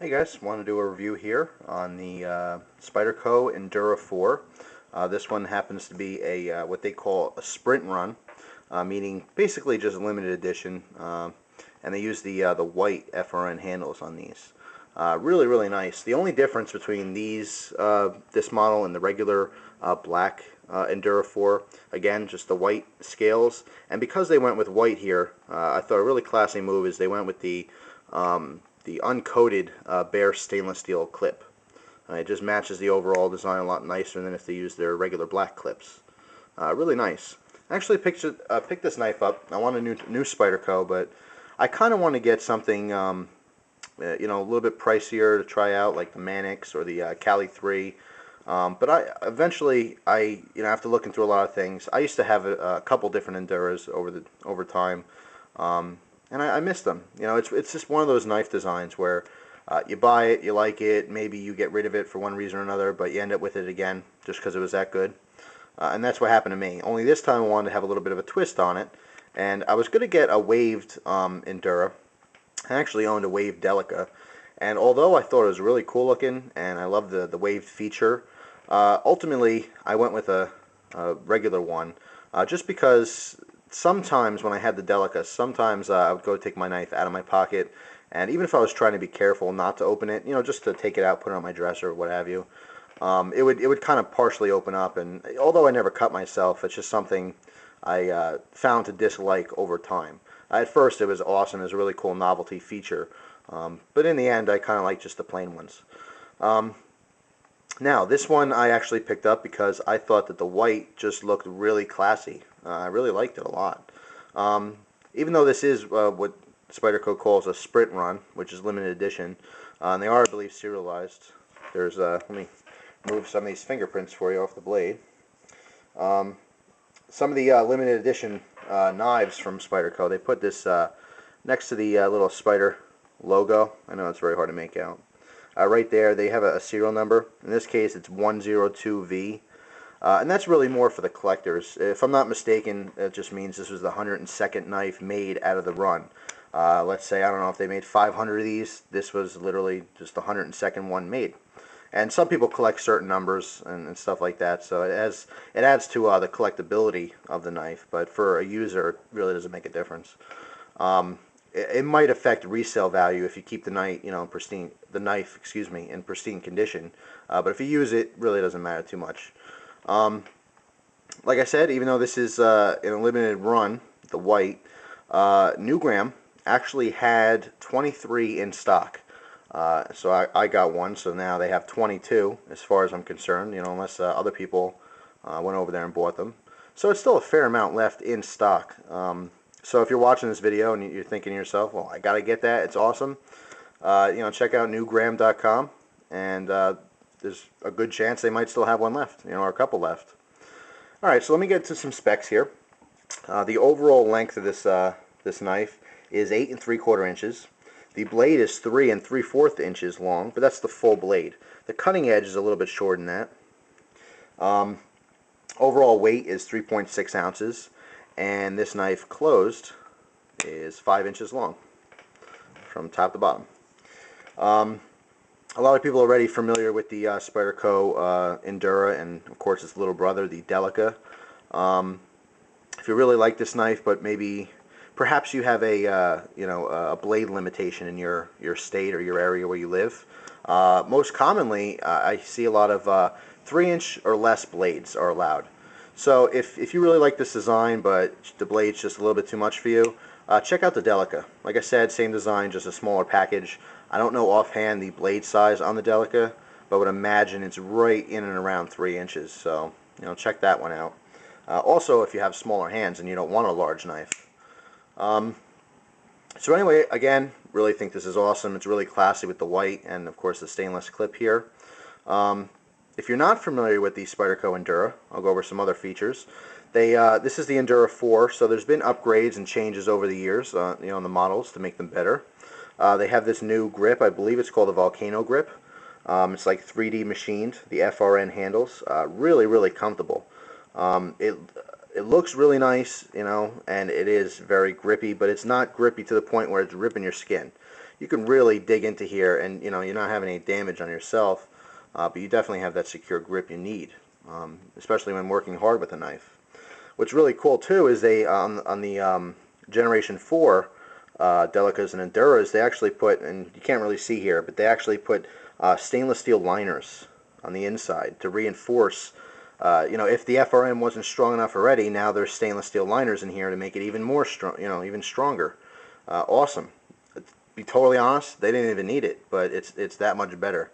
Hey guys, want to do a review here on the Spyderco Endura 4. This one happens to be a what they call a sprint run, meaning basically just a limited edition, and they use the white FRN handles on these. Really nice. The only difference between this model and the regular black Endura 4, again, just the white scales. And because they went with white here, I thought a really classy move is they went with the uncoated bare stainless steel clip. It just matches the overall design a lot nicer than if they used their regular black clips. Really nice. I actually picked this knife up. I want a new Spyderco, but I kind of want to get something a little bit pricier to try out, like the Manix or the Cali 3. But eventually after looking through a lot of things, I used to have a couple different Enduras over time, and I miss them. It's just one of those knife designs where you buy it, you like it, maybe you get rid of it for one reason or another, but you end up with it again just because it was that good. And that's what happened to me. Only this time I wanted to have a little bit of a twist on it, and I was going to get a waved Endura. I actually owned a waved Delica, and although I thought it was really cool looking and I loved the waved feature, ultimately I went with a regular one, just because sometimes when I had the Delica, sometimes I would go take my knife out of my pocket, and even if I was trying to be careful not to open it, just to take it out, put it on my dresser, what have you, it would kind of partially open up. And although I never cut myself, it's just something I found to dislike over time. At first, it was awesome. It was a really cool novelty feature, but in the end, I kind of like just the plain ones. Um, Now, this one I actually picked up because I thought that the white just looked really classy. I really liked it a lot. Um, Even though this is what Spyderco calls a sprint run, which is limited edition, and they are, I believe, serialized. Let me move some of these fingerprints for you off the blade. Um, some of the limited edition knives from Spyderco, they put this next to the little spider logo. I know it's very hard to make out. Right there, they have a serial number. In this case, it's 102V. And that's really more for the collectors. If I'm not mistaken, it just means this was the 102nd knife made out of the run. Let's say, I don't know if they made 500 of these. This was literally just the 102nd one made. And some people collect certain numbers and stuff like that, so it adds to the collectability of the knife. But for a user, it really doesn't make a difference. It might affect resale value if you keep the knife, in pristine condition. But if you use it, really doesn't matter too much. Like I said, even though this is in a limited run, the white, Newgram actually had 23 in stock. So I got one, so now they have 22 as far as I'm concerned, unless other people went over there and bought them. So it's still a fair amount left in stock. So if you're watching this video and you're thinking to yourself, well, I got to get that, it's awesome, check out newgram.com, and there's a good chance they might still have one left, or a couple left. All right, so let me get to some specs here. The overall length of this knife is 8 3/4 inches. The blade is 3 3/4 inches long, but that's the full blade. The cutting edge is a little bit shorter than that. Overall weight is 3.6 ounces, and this knife closed is 5 inches long from top to bottom. A lot of people are already familiar with the Spyderco Endura, and of course its little brother, the Delica. If you really like this knife, but perhaps you have a blade limitation in your state or your area where you live. Most commonly, I see a lot of 3-inch or less blades are allowed. So if you really like this design, but the blade's just a little bit too much for you, check out the Delica. Like I said, same design, just a smaller package. I don't know offhand the blade size on the Delica, but would imagine it's right in and around 3 inches. So check that one out. Also, if you have smaller hands and you don't want a large knife. So anyway, again, really think this is awesome. It's really classy with the white and, of course, the stainless clip here. If you're not familiar with the Spyderco Endura, I'll go over some other features. This is the Endura 4, so there's been upgrades and changes over the years, in the models to make them better. They have this new grip. I believe it's called a Volcano grip. It's like 3D machined. The FRN handles, really comfortable. It looks really nice, and it is very grippy, but it's not grippy to the point where it's ripping your skin. you can really dig into here, and you're not having any damage on yourself, but you definitely have that secure grip you need, especially when working hard with a knife. What's really cool too is they on the Generation 4 Delicas and Enduras, they actually put, and you can't really see here, but they actually put stainless steel liners on the inside to reinforce. If the FRN wasn't strong enough already, now there's stainless steel liners in here to make it even more strong, even stronger. Awesome. To be totally honest, they didn't even need it, but it's that much better.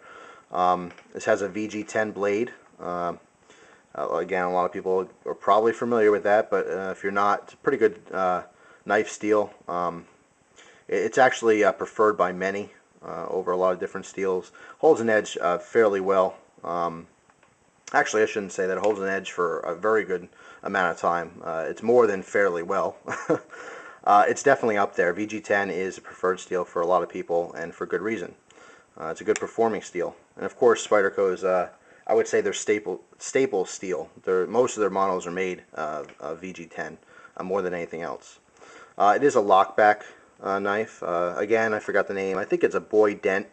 This has a VG10 blade. Again, a lot of people are probably familiar with that, but if you're not, it's a pretty good knife steel. It's actually preferred by many over a lot of different steels. Holds an edge fairly well. Actually, I shouldn't say that. It holds an edge for a very good amount of time. It's more than fairly well. It's definitely up there. VG10 is a preferred steel for a lot of people, and for good reason. It's a good performing steel. And of course, Spyderco is, I would say, their staple steel. Most of their models are made of VG10 more than anything else. It is a lockback knife. Again, I forgot the name. I think it's a Boyd dent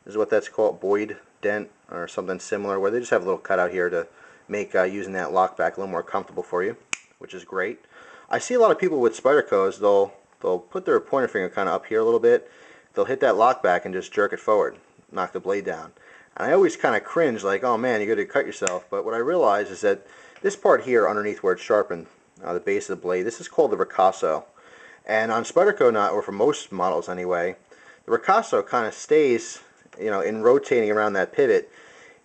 is what that's called. Boyd dent or something similar, where they just have a little cutout here to make using that lockback a little more comfortable for you, which is great. I see a lot of people with Spydercos, they'll put their pointer finger kind of up here a little bit. They'll hit that lockback and just jerk it forward, knock the blade down. And I always kind of cringe, like, oh man, you're going to cut yourself. But what I realize is that this part here underneath where it's sharpened, the base of the blade, this is called the ricasso. And on Spyderco, or for most models anyway, the ricasso kind of stays, in rotating around that pivot.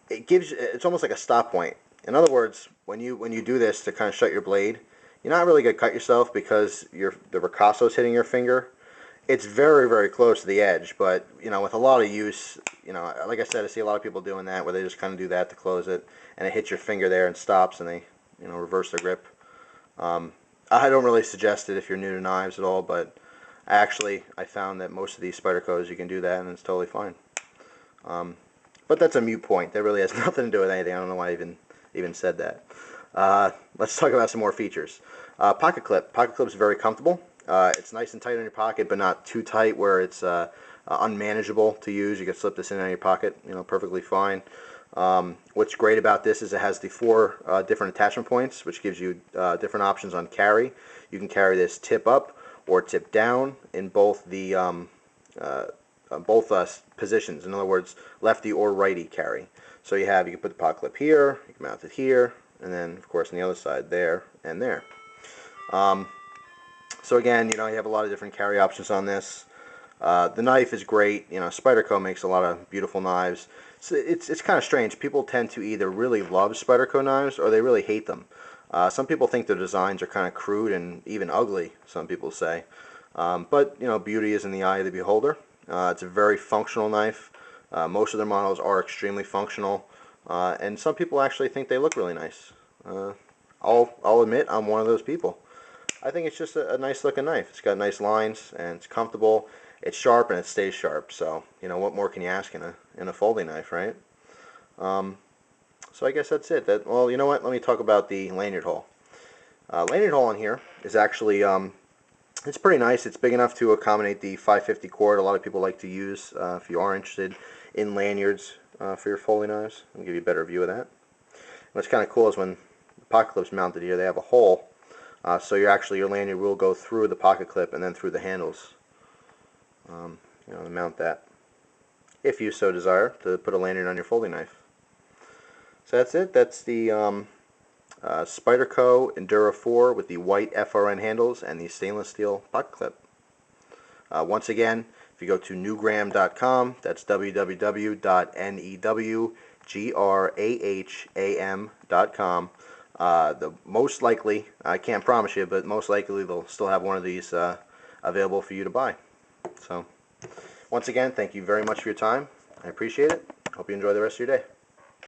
It's almost like a stop point. In other words, when you do this to kind of shut your blade, you're not really going to cut yourself because the ricasso is hitting your finger. It's very, very close to the edge, but with a lot of use, like I said, I see a lot of people doing that where they just kind of do that to close it, and it hits your finger there and stops, and they reverse their grip. I don't really suggest it if you're new to knives at all, but I found that most of these Spydercos you can do that, and it's totally fine. But that's a moot point. That really has nothing to do with anything. I don't know why I even said that. Let's talk about some more features. Pocket clip. Pocket clip is very comfortable. It's nice and tight in your pocket, but not too tight where it's unmanageable to use. You can slip this in your pocket, perfectly fine. What's great about this is it has the 4 different attachment points, which gives you different options on carry. You can carry this tip up or tip down in both the positions. In other words, lefty or righty carry. So you can put the pocket clip here, you can mount it here, and then of course on the other side there and there. So again, you have a lot of different carry options on this. The knife is great. Spyderco makes a lot of beautiful knives. So it's kind of strange. People tend to either really love Spyderco knives or they really hate them. Some people think their designs are kind of crude and even ugly, some people say. But beauty is in the eye of the beholder. It's a very functional knife. Most of their models are extremely functional, and some people actually think they look really nice. I'll admit I'm one of those people. I think it's just a nice looking knife. It's got nice lines and it's comfortable. It's sharp and it stays sharp. So what more can you ask in a folding knife, right? So I guess that's it. Well, you know what? Let me talk about the lanyard hole. Lanyard hole on here is actually it's pretty nice. It's big enough to accommodate the 550 cord. A lot of people like to use if you are interested in lanyards for your folding knives. I'll give you a better view of that. What's kind of cool is when the pocket clip's mounted here, they have a hole. So your lanyard will go through the pocket clip and then through the handles. To mount that, if you so desire, to put a lanyard on your folding knife. So that's it. That's the Spyderco Endura 4 with the white FRN handles and the stainless steel pocket clip. Once again, if you go to newgraham.com, that's www.newgraham.com. The most likely, I can't promise you, but most likely they'll still have one of these available for you to buy. So, once again, thank you very much for your time. I appreciate it. Hope you enjoy the rest of your day.